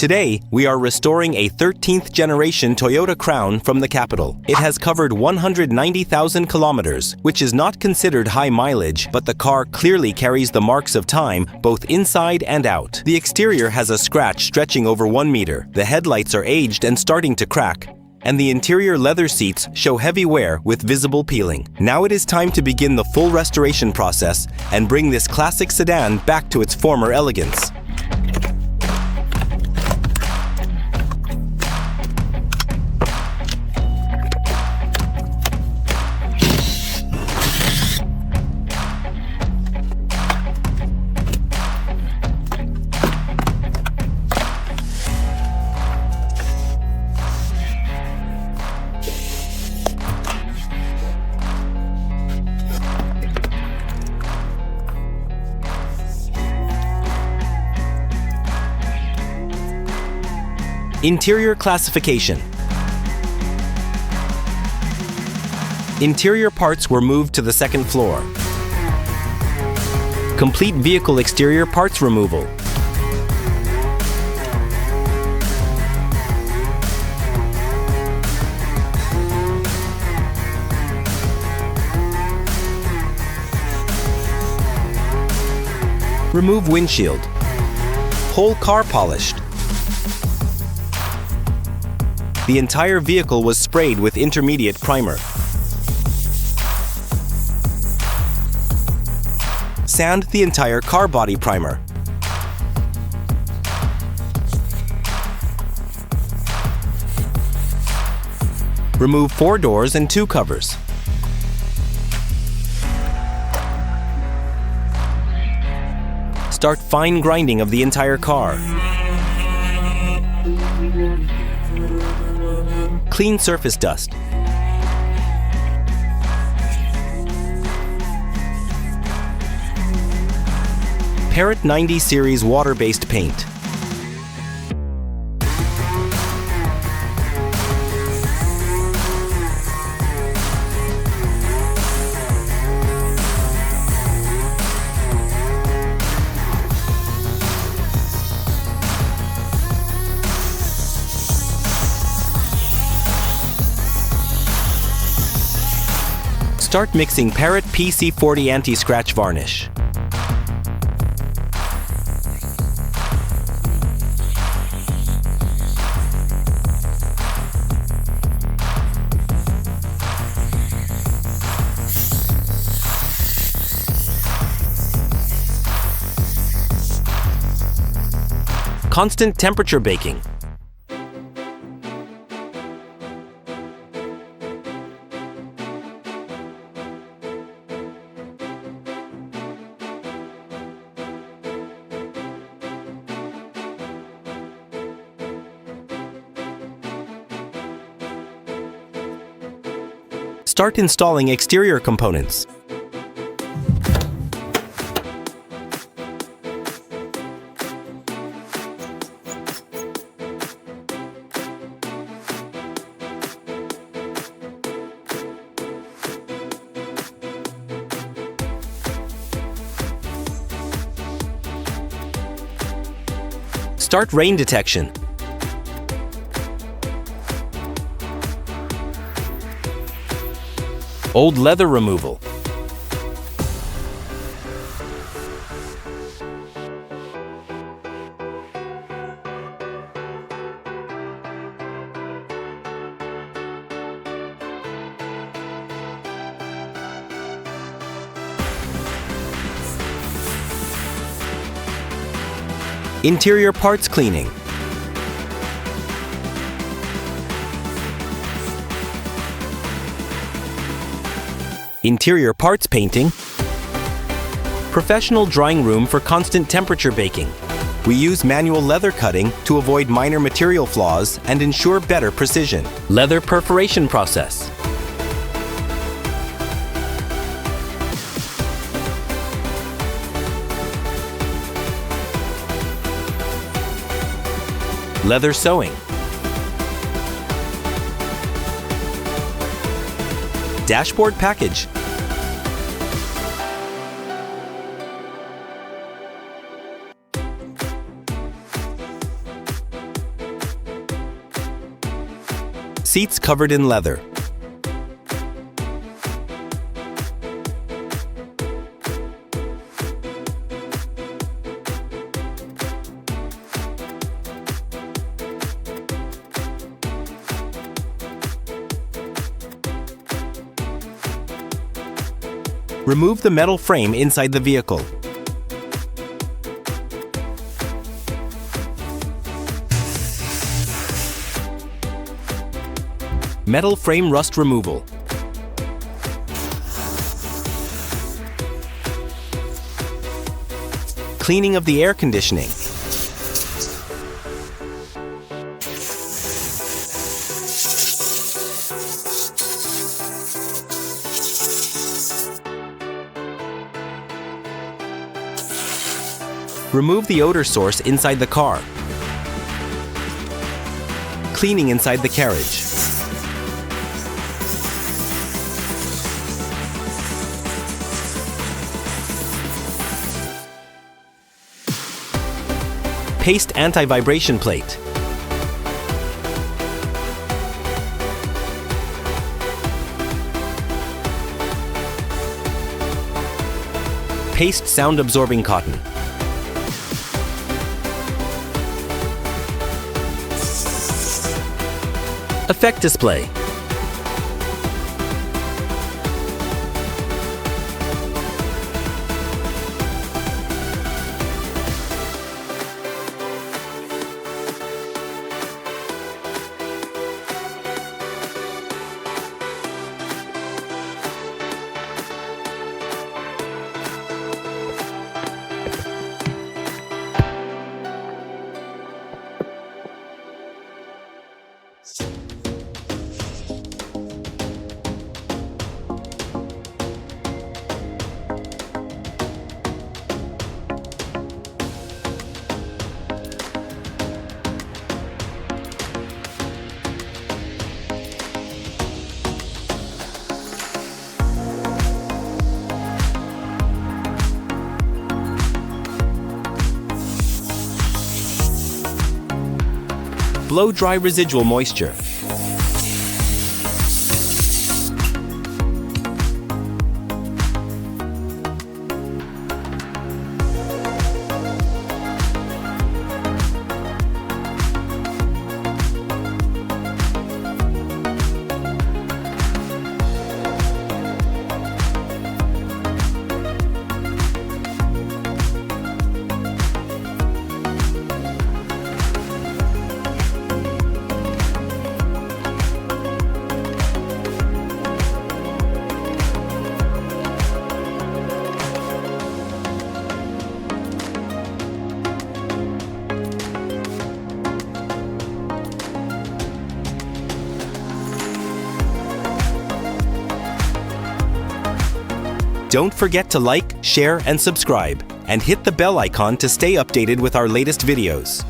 Today, we are restoring a 13th generation Toyota Crown from the capital. It has covered 190,000 kilometers, which is not considered high mileage, but the car clearly carries the marks of time both inside and out. The exterior has a scratch stretching over 1 meter, the headlights are aged and starting to crack, and the interior leather seats show heavy wear with visible peeling. Now it is time to begin the full restoration process and bring this classic sedan back to its former elegance. Interior classification. Interior parts were moved to the second floor. Complete vehicle exterior parts removal. Remove windshield. Whole car polished. The entire vehicle was sprayed with intermediate primer. Sand the entire car body primer. Remove 4 doors and 2 covers. Start fine grinding of the entire car. Clean surface dust. Parrot 90 series water-based paint. Start mixing Parrot PC40 anti-scratch varnish. Constant temperature baking. Start installing exterior components. Start rain detection. Old leather removal. Interior parts cleaning. Interior parts painting. Professional drying room for constant temperature baking. We use manual leather cutting to avoid minor material flaws and ensure better precision. Leather perforation process. Leather sewing. Dashboard package. Seats covered in leather. Remove the metal frame inside the vehicle. Metal frame rust removal. Cleaning of the air conditioning. Remove the odor source inside the car. Cleaning inside the carriage. Paste anti-vibration plate. Paste sound-absorbing cotton. Effect display. Blow dry residual moisture. Don't forget to like, share, and subscribe, and hit the bell icon to stay updated with our latest videos.